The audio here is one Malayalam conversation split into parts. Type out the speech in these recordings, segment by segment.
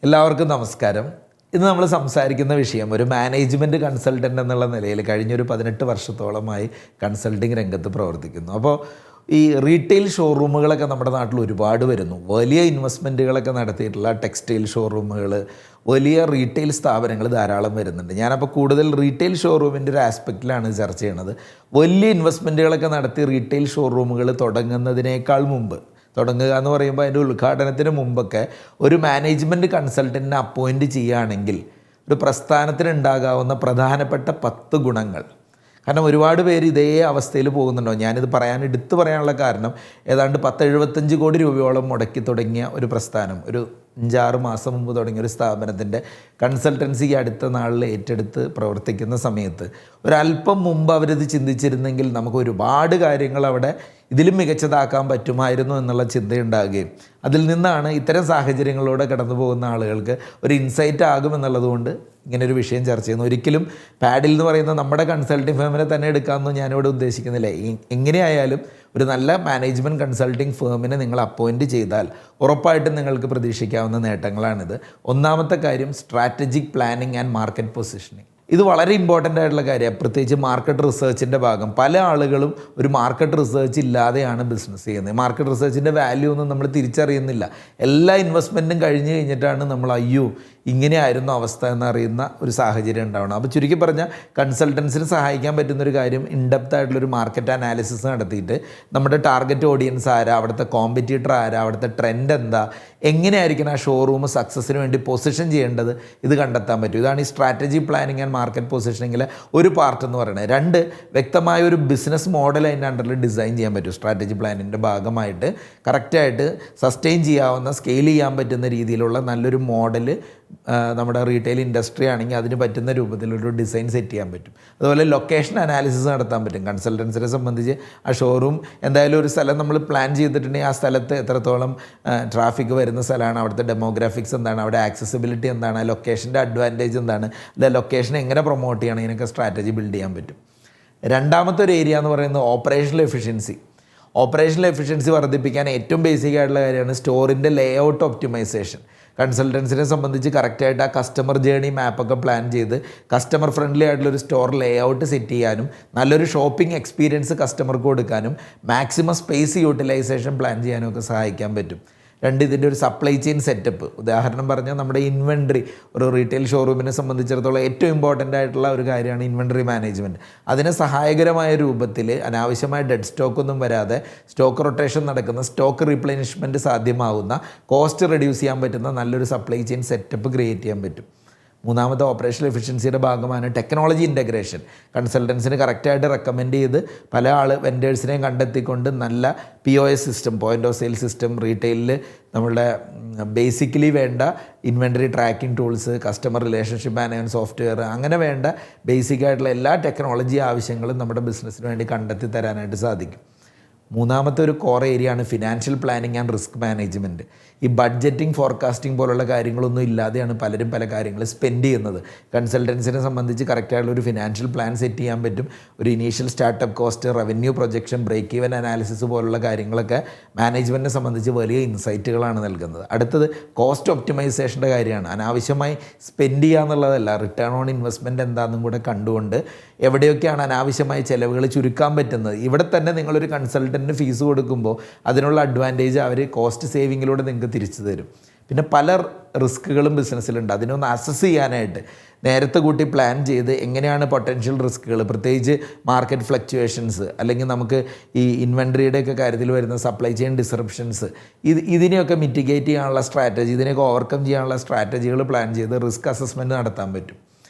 എല്ലാവർക്കും നമസ്കാരം. ഇന്ന് നമ്മൾ സംസാരിക്കുന്ന വിഷയം ഒരു മാനേജ്മെൻറ്റ് കൺസൾട്ടൻ്റ് എന്നുള്ള നിലയിൽ കഴിഞ്ഞൊരു 18 വർഷത്തോളമായി കൺസൾട്ടിങ് രംഗത്ത് പ്രവർത്തിക്കുന്നു. അപ്പോൾ ഈ റീറ്റെയിൽ ഷോറൂമുകളൊക്കെ നമ്മുടെ നാട്ടിൽ ഒരുപാട് വരുന്നു. വലിയ ഇൻവെസ്റ്റ്മെൻറ്റുകളൊക്കെ നടത്തിയിട്ടുള്ള ടെക്സ്റ്റൈൽ ഷോറൂമുകൾ, വലിയ റീറ്റെയിൽ സ്ഥാപനങ്ങൾ ധാരാളം വരുന്നുണ്ട്. ഞാനപ്പോൾ കൂടുതൽ റീറ്റെയിൽ ഷോറൂമിൻ്റെ ഒരു ആസ്പെക്റ്റിലാണ് ചർച്ച ചെയ്യുന്നത്. വലിയ ഇൻവെസ്റ്റ്മെൻറ്റുകളൊക്കെ നടത്തി റീറ്റെയിൽ ഷോറൂമുകൾ തുടങ്ങുന്നതിനേക്കാൾ മുമ്പ്, തുടങ്ങുക എന്ന് പറയുമ്പോൾ അതിൻ്റെ ഉദ്ഘാടനത്തിന് മുമ്പൊക്കെ ഒരു മാനേജ്മെൻറ്റ് കൺസൾട്ടൻറ്റിനെ അപ്പോയിൻറ്റ് ചെയ്യുകയാണെങ്കിൽ ഒരു പ്രസ്ഥാനത്തിന് ഉണ്ടാകാവുന്ന പ്രധാനപ്പെട്ട 10 ഗുണങ്ങൾ. കാരണം ഒരുപാട് പേര് ഇതേ അവസ്ഥയിൽ പോകുന്നുണ്ടോ. ഞാനിത് എടുത്തു പറയാനുള്ള കാരണം ഏതാണ്ട് 10-75 കോടി രൂപയോളം മുടക്കി തുടങ്ങിയ ഒരു പ്രസ്ഥാനം, ഒരു 5-6 മാസം മുമ്പ് തുടങ്ങിയ ഒരു സ്ഥാപനത്തിൻ്റെ കൺസൾട്ടൻസി അടുത്ത നാളിൽ ഏറ്റെടുത്ത് പ്രവർത്തിക്കുന്ന സമയത്ത് ഒരല്പം മുമ്പ് അവരിത് ചിന്തിച്ചിരുന്നെങ്കിൽ നമുക്ക് ഒരുപാട് കാര്യങ്ങൾ അവിടെ ഇതിലും മികച്ചതാക്കാൻ പറ്റുമായിരുന്നു എന്നുള്ള ചിന്തയുണ്ടാകുകയും അതിൽ നിന്നാണ് ഇത്തരം സാഹചര്യങ്ങളിലൂടെ കടന്നു പോകുന്ന ആളുകൾക്ക് ഒരു ഇൻസൈറ്റ് ആകുമെന്നുള്ളതുകൊണ്ട് ഇങ്ങനൊരു വിഷയം ചർച്ച ചെയ്യുന്നു. ഒരിക്കലും പാഡിൽ എന്ന് പറയുന്ന നമ്മുടെ കൺസൾട്ടിങ് ഫേമിനെ തന്നെ എടുക്കാമെന്ന് ഞാനിവിടെ ഉദ്ദേശിക്കുന്നില്ല. എങ്ങനെയായാലും ഒരു നല്ല മാനേജ്മെൻറ്റ് കൺസൾട്ടിങ് ഫേമിനെ നിങ്ങൾ അപ്പോയിൻറ്റ് ചെയ്താൽ ഉറപ്പായിട്ടും നിങ്ങൾക്ക് പ്രതീക്ഷിക്കാവുന്ന നേട്ടങ്ങളാണിത്. ഒന്നാമത്തെ കാര്യം strategic planning and market positioning. ഇത് വളരെ ഇമ്പോർട്ടൻ്റ് ആയിട്ടുള്ള കാര്യമാണ്. പ്രത്യേകിച്ച് മാർക്കറ്റ് റിസർച്ചിൻ്റെ ഭാഗം. പല ആളുകളും ഒരു മാർക്കറ്റ് റിസർച്ച് ഇല്ലാതെയാണ് ബിസിനസ് ചെയ്യുന്നത്. മാർക്കറ്റ് റിസർച്ചിൻ്റെ വാല്യൂ ഒന്നും നമ്മൾ തിരിച്ചറിയുന്നില്ല. എല്ലാ ഇൻവെസ്റ്റ്മെൻറ്റും കഴിഞ്ഞ് കഴിഞ്ഞിട്ടാണ് നമ്മൾ ഇങ്ങനെയായിരുന്നു അവസ്ഥ എന്നറിയുന്ന ഒരു സാഹചര്യം ഉണ്ടാവണം. അപ്പോൾ ചുരുക്കി പറഞ്ഞാൽ കൺസൾട്ടൻസിന് സഹായിക്കാൻ പറ്റുന്നൊരു കാര്യം ഇൻഡെപ്ത് ആയിട്ടുള്ളൊരു മാർക്കറ്റ് അനാലിസിസ് നടത്തിയിട്ട് നമ്മുടെ ടാർഗറ്റ് ഓഡിയൻസ് ആരാ, അവിടുത്തെ കോമ്പറ്റീറ്റർ ആരാ, അവിടുത്തെ ട്രെൻഡ് എന്താ, എങ്ങനെയായിരിക്കണം ആ ഷോറൂം സക്സസ്സിന് വേണ്ടി പൊസിഷൻ ചെയ്യേണ്ടത്, ഇത് കണ്ടെത്താൻ പറ്റും. ഇതാണ് ഈ സ്ട്രാറ്റജി പ്ലാനിങ് ആൻഡ് മാർക്കറ്റ് പൊസിഷനിങ്ങിലെ ഒരു പാർട്ട് എന്ന് പറയുന്നത്. 2, വ്യക്തമായ ഒരു ബിസിനസ് മോഡൽ അതിൻ്റെ അണ്ടറിൽ ഡിസൈൻ ചെയ്യാൻ പറ്റും. സ്ട്രാറ്റജി പ്ലാനിൻ്റെ ഭാഗമായിട്ട് കറക്റ്റായിട്ട് സസ്റ്റെയിൻ ചെയ്യാവുന്ന, സ്കെയിൽ ചെയ്യാൻ പറ്റുന്ന രീതിയിലുള്ള നല്ലൊരു മോഡൽ നമ്മുടെ റീറ്റെയിൽ ഇൻഡസ്ട്രി ആണെങ്കിൽ അതിന് പറ്റുന്ന രൂപത്തിലൊരു ഡിസൈൻ സെറ്റ് ചെയ്യാൻ പറ്റും. അതുപോലെ ലൊക്കേഷൻ അനാലിസിസ് നടത്താൻ പറ്റും. കൺസൾട്ടൻസിനെ സംബന്ധിച്ച് ആ ഷോറൂം എന്തായാലും ഒരു സ്ഥലം നമ്മൾ പ്ലാൻ ചെയ്തിട്ടുണ്ടെങ്കിൽ ആ സ്ഥലത്ത് എത്രത്തോളം ട്രാഫിക് വരുന്ന സ്ഥലമാണ്, അവിടുത്തെ ഡെമോഗ്രാഫിക്സ് എന്താണ്, അവിടെ ആക്സസിബിലിറ്റി എന്താണ്, ലൊക്കേഷൻ്റെ അഡ്വാൻറ്റേജ് എന്താണ്, അല്ല ലൊക്കേഷൻ എങ്ങനെ പ്രൊമോട്ട് ചെയ്യണം, ഇതിനൊക്കെ സ്ട്രാറ്റജി ബിൽഡ് ചെയ്യാൻ പറ്റും. രണ്ടാമത്തെ ഒരു ഏരിയ എന്ന് പറയുന്നത് ഓപ്പറേഷണൽ എഫിഷ്യൻസി. ഓപ്പറേഷണൽ എഫിഷ്യൻസി വർദ്ധിപ്പിക്കാൻ ഏറ്റവും ബേസിക് ആയിട്ടുള്ള കാര്യമാണ് സ്റ്റോറിൻ്റെ ലേ ഔട്ട് ഒപ്റ്റിമൈസേഷൻ. കൺസൾട്ടൻസിനെ സംബന്ധിച്ച് കറക്റ്റായിട്ട് ആ കസ്റ്റമർ ജേണി മാപ്പൊക്കെ പ്ലാൻ ചെയ്ത് കസ്റ്റമർ ഫ്രണ്ട്ലി ആയിട്ടുള്ളൊരു സ്റ്റോർ ലേ ഔട്ട് സെറ്റ് ചെയ്യാനും നല്ലൊരു ഷോപ്പിംഗ് എക്സ്പീരിയൻസ് കസ്റ്റമർക്ക് കൊടുക്കാനും മാക്സിമം സ്പേസ് യൂട്ടിലൈസേഷൻ പ്ലാൻ ചെയ്യാനും ഒക്കെ സഹായിക്കാൻ പറ്റും. 2, ഇതിൻ്റെ ഒരു സപ്ലൈ ചെയിൻ സെറ്റപ്പ്. ഉദാഹരണം പറഞ്ഞാൽ നമ്മുടെ ഇൻവെൻട്രി, ഒരു റീറ്റെയിൽ ഷോറൂമിനെ സംബന്ധിച്ചിടത്തോളം ഏറ്റവും ഇമ്പോർട്ടൻ്റ് ആയിട്ടുള്ള ഒരു കാര്യമാണ് ഇൻവെൻട്രി മാനേജ്മെൻറ്റ്. അതിന് സഹായകരമായ രൂപത്തിൽ അനാവശ്യമായ ഡെഡ് സ്റ്റോക്കൊന്നും വരാതെ സ്റ്റോക്ക് റൊട്ടേഷൻ നടക്കുന്ന, സ്റ്റോക്ക് റീപ്ലെനിഷ്മെൻറ്റ് സാധ്യമാവുന്ന, കോസ്റ്റ് റെഡ്യൂസ് ചെയ്യാൻ പറ്റുന്ന നല്ലൊരു സപ്ലൈ ചെയിൻ സെറ്റപ്പ് ക്രിയേറ്റ് ചെയ്യാൻ പറ്റും. മൂന്നാമത്തെ ഓപ്പറേഷണൽ എഫിഷ്യൻസിയുടെ ഭാഗമാണ് ടെക്നോളജി ഇൻ്റഗ്രേഷൻ. കൺസൾട്ടൻസിന് കറക്റ്റായിട്ട് റെക്കമെൻഡ് ചെയ്ത് പല വെൻഡേഴ്സിനെയും കണ്ടെത്തിക്കൊണ്ട് നല്ല POS system, point of sale system, റീറ്റെയിലിൽ നമ്മളുടെ ബേസിക്കലി വേണ്ട inventory tracking tools, customer relationship management software, അങ്ങനെ വേണ്ട ബേസിക് ആയിട്ടുള്ള എല്ലാ ടെക്നോളജി ആവശ്യങ്ങളും നമ്മുടെ ബിസിനസ്സിന് വേണ്ടി കണ്ടെത്തി തരാനായിട്ട് സാധിക്കും. മൂന്നാമത്തെ ഒരു കോർ ഏരിയ ആണ് financial planning and risk management. ഈ ബഡ്ജറ്റിംഗ്, ഫോർകാസ്റ്റിംഗ് പോലുള്ള കാര്യങ്ങളൊന്നും ഇല്ലാതെയാണ് പലരും പല കാര്യങ്ങൾ സ്പെൻഡ് ചെയ്യുന്നത്. കൺസൾട്ടൻസിനെ സംബന്ധിച്ച് കറക്റ്റായിട്ടുള്ള ഒരു ഫിനാൻഷ്യൽ പ്ലാൻ സെറ്റ് ചെയ്യാൻ പറ്റും. ഒരു initial startup cost, revenue projection, break even analysis പോലുള്ള കാര്യങ്ങളൊക്കെ മാനേജ്മെൻറ്റിനെ സംബന്ധിച്ച് വലിയ ഇൻസൈറ്റുകളാണ് നൽകുന്നത്. അടുത്തത് കോസ്റ്റ് ഒപ്റ്റിമൈസേഷൻ്റെ കാര്യമാണ്. അനാവശ്യമായി സ്പെൻഡ് ചെയ്യുക എന്നുള്ളതല്ല, റിട്ടേൺ ഓൺ ഇൻവെസ്റ്റ്മെൻറ്റ് എന്താണെന്നും കൂടെ കണ്ടുകൊണ്ട് എവിടെയൊക്കെയാണ് അനാവശ്യമായ ചിലവുകൾ ചുരുക്കാൻ പറ്റുന്നത്. ഇവിടെ തന്നെ നിങ്ങളൊരു കൺസൾട്ടൻറ്റിന് ഫീസ് കൊടുക്കുമ്പോൾ അതിനുള്ള അഡ്വാൻറ്റേജ് അവർ കോസ്റ്റ് സേവിങ്ങിലൂടെ നിങ്ങൾക്ക് തിരിച്ചു തരും. പിന്നെ പല റിസ്ക്കുകളും ബിസിനസ്സിലുണ്ട്. അതിനൊന്ന് അസസ് ചെയ്യാനായിട്ട് നേരത്തെ കൂട്ടി പ്ലാൻ ചെയ്ത് എങ്ങനെയാണ് പൊട്ടൻഷ്യൽ റിസ്ക്കുകൾ, പ്രത്യേകിച്ച് മാർക്കറ്റ് ഫ്ലക്ച്വേഷൻസ്, അല്ലെങ്കിൽ നമുക്ക് ഈ ഇൻവെൻട്രിയുടെയൊക്കെ കാര്യത്തിൽ വരുന്ന സപ്ലൈ ചെയിൻ ഡിസ്റപ്ഷൻസ്, ഇതിനെയൊക്കെ മിറ്റിഗേറ്റ് ചെയ്യാനുള്ള സ്ട്രാറ്റജി, ഇതിനെയൊക്കെ ഓവർകം ചെയ്യാനുള്ള സ്ട്രാറ്റജികൾ പ്ലാൻ ചെയ്ത് റിസ്ക് അസസ്മെൻറ്റ് നടത്താൻ പറ്റും.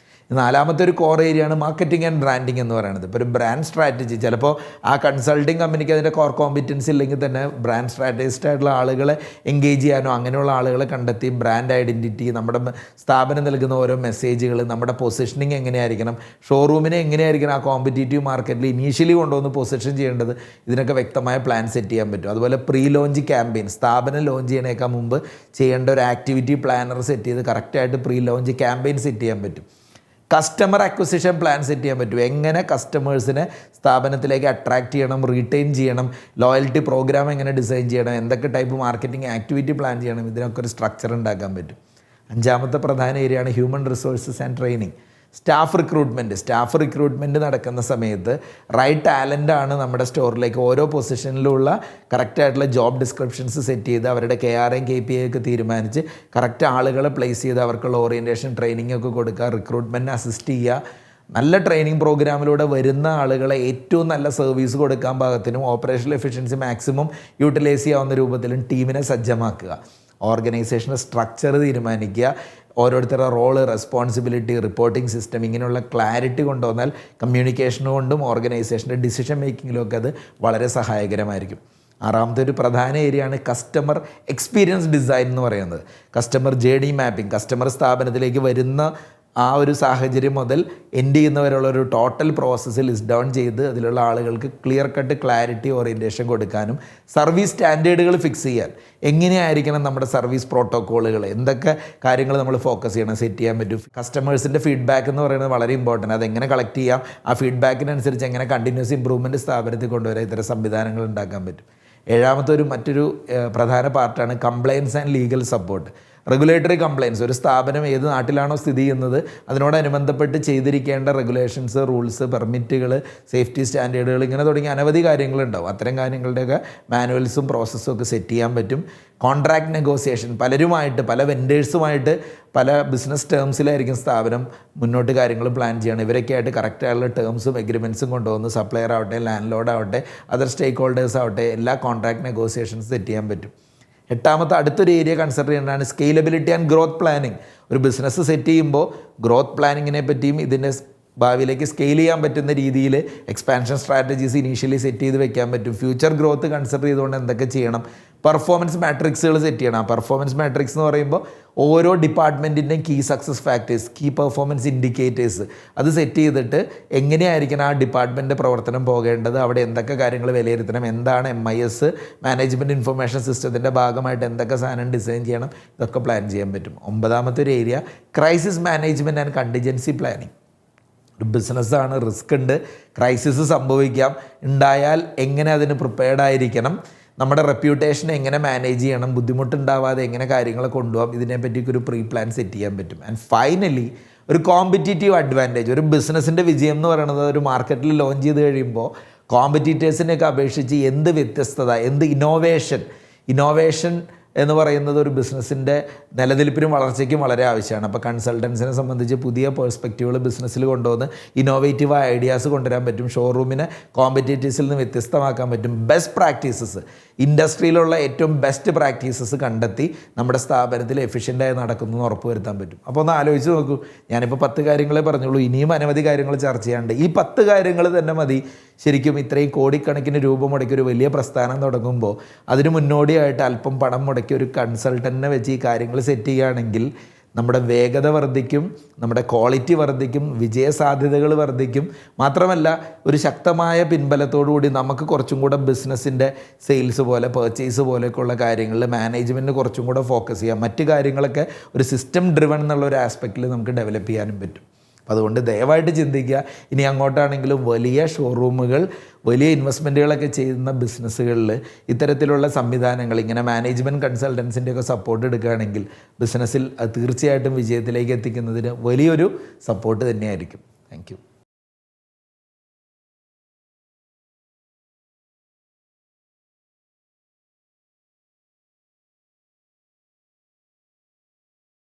നാലാമത്തെ ഒരു കോർ ഏരിയയാണ് മാർക്കറ്റിംഗ് ആൻഡ് ബ്രാൻഡിങ് എന്ന് പറയുന്നത്. ഇപ്പോൾ ഒരു ബ്രാൻഡ് സ്ട്രാറ്റജി, ചിലപ്പോൾ ആ കൺസൾട്ടിങ് കമ്പനിക്ക് അതിൻ്റെ കോർ കോമ്പിറ്റൻസി ഇല്ലെങ്കിൽ തന്നെ ബ്രാൻഡ് സ്ട്രാറ്റജിസ്റ്റ് ആയിട്ടുള്ള ആളുകളെ എൻഗേജ് ചെയ്യാനോ അങ്ങനെയുള്ള ആളുകളെ കണ്ടെത്തി ബ്രാൻഡ് ഐഡൻറ്റിറ്റി, നമ്മുടെ സ്ഥാപനം നൽകുന്ന ഓരോ മെസ്സേജുകൾ, നമ്മുടെ പൊസിഷനിങ് എങ്ങനെയായിരിക്കണം, ഷോറൂമിനെ എങ്ങനെയായിരിക്കണം ആ കോമ്പറ്റീറ്റീവ് മാർക്കറ്റിൽ ഇനീഷ്യലി കൊണ്ടുവന്ന് പൊസിഷൻ ചെയ്യേണ്ടത്, ഇതിനൊക്കെ വ്യക്തമായ പ്ലാൻ സെറ്റ് ചെയ്യാൻ പറ്റും. അതുപോലെ പ്രീ ലോഞ്ച് ക്യാമ്പയിൻ, സ്ഥാപനം ലോഞ്ച് ചെയ്യണേക്കാൾ മുമ്പ് ചെയ്യേണ്ട ഒരു ആക്ടിവിറ്റി പ്ലാനർ സെറ്റ് ചെയ്ത് കറക്റ്റായിട്ട് പ്രീ ലോഞ്ച് ക്യാമ്പയിൻ സെറ്റ് ചെയ്യാൻ പറ്റും. കസ്റ്റമർ അക്വിസിഷൻ പ്ലാൻ സെറ്റ് ചെയ്യാൻ പറ്റും. എങ്ങനെ കസ്റ്റമേഴ്സിനെ സ്ഥാപനത്തിലേക്ക് അട്രാക്റ്റ് ചെയ്യണം, റീറ്റെയിൻ ചെയ്യണം, ലോയൽറ്റി പ്രോഗ്രാം എങ്ങനെ ഡിസൈൻ ചെയ്യണം, എന്തൊക്കെ ടൈപ്പ് മാർക്കറ്റിംഗ് ആക്ടിവിറ്റി പ്ലാൻ ചെയ്യണം, ഇതിനൊക്കെ ഒരു സ്ട്രക്ചർ ഉണ്ടാക്കാൻ പറ്റും. അഞ്ചാമത്തെ പ്രധാന ഏരിയയാണ് human resources and training. Staff recruitment നടക്കുന്ന സമയത്ത് റൈറ്റ് ടാലൻ്റാണ് നമ്മുടെ സ്റ്റോറിലേക്ക് ഓരോ പൊസിഷനിലുള്ള കറക്റ്റായിട്ടുള്ള ജോബ് ഡിസ്ക്രിപ്ഷൻസ് സെറ്റ് ചെയ്ത് അവരുടെ KRA KPI ഒക്കെ തീരുമാനിച്ച് കറക്റ്റ് ആളുകളെ പ്ലേസ് ചെയ്ത് അവർക്കുള്ള ഓറിയൻറ്റേഷൻ ട്രെയിനിങ് ഒക്കെ കൊടുക്കുക, റിക്രൂട്ട്മെൻറ്റിന് അസിസ്റ്റ് ചെയ്യുക. നല്ല ട്രെയിനിങ് പ്രോഗ്രാമിലൂടെ വരുന്ന ആളുകളെ ഏറ്റവും നല്ല സർവീസ് കൊടുക്കാൻ പാകത്തിനും ഓപ്പറേഷണൽ എഫിഷ്യൻസി മാക്സിമം യൂട്ടിലൈസ് ചെയ്യാവുന്ന രൂപത്തിലും ടീമിനെ സജ്ജമാക്കുക. ഓർഗനൈസേഷൻ്റെ സ്ട്രക്ചർ തീരുമാനിക്കുക, ഓരോരുത്തരുടെ റോള്, റെസ്പോൺസിബിലിറ്റി, റിപ്പോർട്ടിംഗ് സിസ്റ്റം, ഇങ്ങനെയുള്ള ക്ലാരിറ്റി കൊണ്ടുവന്നാൽ കമ്മ്യൂണിക്കേഷൻ കൊണ്ടും ഓർഗനൈസേഷൻ്റെ ഡിസിഷൻ മേക്കിങ്ങിലും ഒക്കെ അത് വളരെ സഹായകരമായിരിക്കും. ആറാമത്തെ ഒരു പ്രധാന ഏരിയയാണ് കസ്റ്റമർ എക്സ്പീരിയൻസ് ഡിസൈൻ എന്ന് പറയുന്നത്. കസ്റ്റമർ ജേർണി മാപ്പിംഗ്, കസ്റ്റമർ സ്ഥാപനത്തിലേക്ക് വരുന്ന ആ ഒരു സാഹചര്യം മുതൽ എൻഡ് ചെയ്യുന്നവരുള്ള ഒരു ടോട്ടൽ പ്രോസസ്സ് ലിസ്റ്റ് ഡൗൺ ചെയ്ത് അതിലുള്ള ആളുകൾക്ക് ക്ലിയർ കട്ട് ക്ലാരിറ്റി ഓറിയൻറ്റേഷൻ കൊടുക്കാനും സർവീസ് സ്റ്റാൻഡേർഡുകൾ ഫിക്സ് ചെയ്യാൻ, എങ്ങനെയായിരിക്കണം നമ്മുടെ സർവീസ് പ്രോട്ടോക്കോളുകൾ, എന്തൊക്കെ കാര്യങ്ങൾ നമ്മൾ ഫോക്കസ് ചെയ്യണം, സെറ്റ് ചെയ്യാൻ പറ്റും. കസ്റ്റമേഴ്സിൻ്റെ ഫീഡ്ബാക്ക് എന്ന് പറയുന്നത് വളരെ ഇമ്പോർട്ടൻ്റ്. അതെങ്ങനെ കളക്ട് ചെയ്യാം, ആ ഫീഡ്ബാക്കിനനുസരിച്ച് എങ്ങനെ കണ്ടിന്യൂസ് ഇമ്പ്രൂവ്മെൻറ്റ് സ്ഥാപനത്തിൽ കൊണ്ടുവരാൻ ഇത്തരം സംവിധാനങ്ങൾ ഉണ്ടാക്കാൻ പറ്റും. ഏഴാമത്തെ മറ്റൊരു പ്രധാന പാർട്ടാണ് compliance and legal support. Regulatory compliance, ഒരു സ്ഥാപനം ഏത് നാട്ടിലാണോ സ്ഥിതി ചെയ്യുന്നത് അതിനോടനുബന്ധപ്പെട്ട് ചെയ്തിരിക്കേണ്ട റെഗുലേഷൻസ്, റൂൾസ്, പെർമിറ്റുകൾ, സേഫ്റ്റി സ്റ്റാൻഡേർഡുകൾ, ഇങ്ങനെ തുടങ്ങിയ അനവധി കാര്യങ്ങളുണ്ടാവും. അത്തരം കാര്യങ്ങളുടെയൊക്കെ മാനുവൽസും പ്രോസസ്സും ഒക്കെ സെറ്റ് ചെയ്യാൻ പറ്റും. കോൺട്രാക്ട് നെഗോസിയേഷൻ, പലരുമായിട്ട്, പല വെൻഡേഴ്സുമായിട്ട് പല ബിസിനസ് ടേംസിലായിരിക്കും സ്ഥാപനം മുന്നോട്ട് കാര്യങ്ങൾ പ്ലാൻ ചെയ്യണം. ഇവരൊക്കെയായിട്ട് കറക്റ്റായുള്ള ടേംസും എഗ്രിമെൻറ്റ്സും കൊണ്ടുവന്ന് സപ്ലയർ ആവട്ടെ, ലാൻഡ് ലോഡ് ആവട്ടെ, അതർ സ്റ്റേക്ക് ഹോൾഡേഴ്സ് ആവട്ടെ, എല്ലാ കോൺട്രാക്ട് നെഗോസിയേഷൻസ് സെറ്റ് ചെയ്യാൻ പറ്റും. എട്ടാമത്തെ അടുത്തൊരു ഏരിയ കൺസിഡർ ചെയ്യേണ്ടതാണ് സ്കെയിലബിലിറ്റി ആൻഡ് ഗ്രോത്ത് പ്ലാനിങ്. ഒരു ബിസിനസ് സെറ്റ് ചെയ്യുമ്പോൾ ഗ്രോത്ത് പ്ലാനിങ്ങിനെ പറ്റിയും ഇതിൻ്റെ ഭാവിയിലേക്ക് സ്കെയിൽ ചെയ്യാൻ പറ്റുന്ന രീതിയിൽ എക്സ്പാൻഷൻ സ്ട്രാറ്റജീസ് ഇനീഷ്യലി സെറ്റ് ചെയ്ത് വെക്കാൻ പറ്റും. ഫ്യൂച്ചർ ഗ്രോത്ത് കൺസിഡർ ചെയ്തുകൊണ്ട് എന്തൊക്കെ ചെയ്യണം, പെർഫോമൻസ് മാട്രിക്സുകൾ സെറ്റ് ചെയ്യണം. ആ പെർഫോമൻസ് മാട്രിക്സ് എന്ന് പറയുമ്പോൾ ഓരോ ഡിപ്പാർട്ട്മെൻറ്റിൻ്റെയും key success factors, key performance indicators അത് സെറ്റ് ചെയ്തിട്ട് എങ്ങനെയായിരിക്കണം ആ ഡിപ്പാർട്ട്മെൻറ്റ് പ്രവർത്തനം പോകേണ്ടത്, അവിടെ എന്തൊക്കെ കാര്യങ്ങൾ വിലയിരുത്തണം, എന്താണ് MIS മാനേജ്മെൻറ്റ് ഇൻഫർമേഷൻ സിസ്റ്റത്തിൻ്റെ ഭാഗമായിട്ട് എന്തൊക്കെ സാധനം ഡിസൈൻ ചെയ്യണം, ഇതൊക്കെ പ്ലാൻ ചെയ്യാൻ പറ്റും. ഒമ്പതാമത്തെ ഒരു area crisis management and contingency planning. ഒരു ബിസിനസ്സാണ്, റിസ്ക് ഉണ്ട്, ക്രൈസിസ് സംഭവിക്കാം, ഉണ്ടായാൽ എങ്ങനെ അതിന് പ്രിപ്പയർഡ് ആയിരിക്കണം, നമ്മുടെ റെപ്യൂട്ടേഷൻ എങ്ങനെ മാനേജ് ചെയ്യണം, ബുദ്ധിമുട്ടുണ്ടാവാതെ എങ്ങനെ കാര്യങ്ങൾ കൊണ്ടുപോകാം, ഇതിനെപ്പറ്റിയൊക്കെ ഒരു പ്രീ പ്ലാൻ സെറ്റ് ചെയ്യാൻ പറ്റും. ആൻഡ് ഫൈനലി ഒരു കോമ്പറ്റീറ്റീവ് അഡ്വാൻറ്റേജ്. ഒരു ബിസിനസ്സിൻ്റെ വിജയം എന്ന് പറയുന്നത് ഒരു മാർക്കറ്റിൽ ലോഞ്ച് ചെയ്ത് കഴിയുമ്പോൾ കോമ്പറ്റീറ്റേഴ്സിനെയൊക്കെ അപേക്ഷിച്ച് എന്ത് വ്യത്യസ്തത, എന്ത് ഇന്നോവേഷൻ എന്ന് പറയുന്നത് ഒരു ബിസിനസ്സിൻ്റെ നിലനിൽപ്പിനും വളർച്ചയ്ക്കും വളരെ ആവശ്യമാണ്. അപ്പോൾ കൺസൾട്ടൻസിനെ സംബന്ധിച്ച് പുതിയ പേഴ്സ്പെക്റ്റീവുകൾ ബിസിനസ്സിൽ കൊണ്ടുവന്ന് ഇന്നോവേറ്റീവായ ഐഡിയാസ് കൊണ്ടുവരാൻ പറ്റും. ഷോറൂമിനെ കോമ്പറ്റീറ്റീവ്സിൽ നിന്ന് വ്യത്യസ്തമാക്കാൻ പറ്റും. ബെസ്റ്റ് പ്രാക്ടീസസ്, ഇൻഡസ്ട്രിയിലുള്ള ഏറ്റവും ബെസ്റ്റ് പ്രാക്ടീസസ് കണ്ടെത്തി നമ്മുടെ സ്ഥാപനത്തിൽ എഫിഷ്യൻ്റായി നടക്കുന്നു എന്ന് ഉറപ്പുവരുത്താൻ പറ്റും. അപ്പോൾ ഒന്ന് ആലോചിച്ച് നോക്കൂ, ഞാനിപ്പോൾ 10 കാര്യങ്ങളെ പറഞ്ഞുള്ളൂ, ഇനിയും അനവധി കാര്യങ്ങൾ ചർച്ച ചെയ്യാനുണ്ട്. ഈ 10 കാര്യങ്ങൾ തന്നെ മതി ശരിക്കും ഇത്രയും കോടിക്കണക്കിന് രൂപ മുടക്കി ഒരു വലിയ പ്രസ്ഥാനം തുടങ്ങുമ്പോൾ അതിന് മുന്നോടിയായിട്ട് അല്പം പണം മുടക്കി ഒരു കൺസൾട്ടൻറ്റിനെ വെച്ച് ഈ കാര്യങ്ങൾ സെറ്റ് ചെയ്യുകയാണെങ്കിൽ നമ്മുടെ വേഗത വർദ്ധിക്കും, നമ്മുടെ ക്വാളിറ്റി വർദ്ധിക്കും, വിജയസാധ്യതകൾ വർദ്ധിക്കും. മാത്രമല്ല ഒരു ശക്തമായ പിൻബലത്തോടുകൂടി നമുക്ക് കുറച്ചും കൂടെ ബിസിനസ്സിൻ്റെ സെയിൽസ് പോലെ, പർച്ചേസ് പോലെയൊക്കെയുള്ള കാര്യങ്ങളിൽ മാനേജ്മെൻറ്റ് കുറച്ചും കൂടെ ഫോക്കസ് ചെയ്യാം. മറ്റ് കാര്യങ്ങളൊക്കെ ഒരു സിസ്റ്റം ഡ്രിവൺ എന്നുള്ള ഒരു ആസ്പെക്റ്റിൽ നമുക്ക് ഡെവലപ്പ് ചെയ്യാനും പറ്റും. അതുകൊണ്ട് ദയവായിട്ട് ചിന്തിക്കുക, ഇനി അങ്ങോട്ടാണെങ്കിലും വലിയ ഷോറൂമുകൾ, വലിയ ഇൻവെസ്റ്റ്മെൻറ്റുകളൊക്കെ ചെയ്യുന്ന ബിസിനസ്സുകളിൽ ഇത്തരത്തിലുള്ള സംവിധാനങ്ങൾ, ഇങ്ങനെ മാനേജ്മെൻറ്റ് കൺസൾട്ടൻസിൻ്റെയൊക്കെ സപ്പോർട്ട് എടുക്കുകയാണെങ്കിൽ ബിസിനസ്സിൽ അത് തീർച്ചയായിട്ടും വിജയത്തിലേക്ക് എത്തിക്കുന്നതിന് വലിയൊരു സപ്പോർട്ട് തന്നെയായിരിക്കും. Thank you.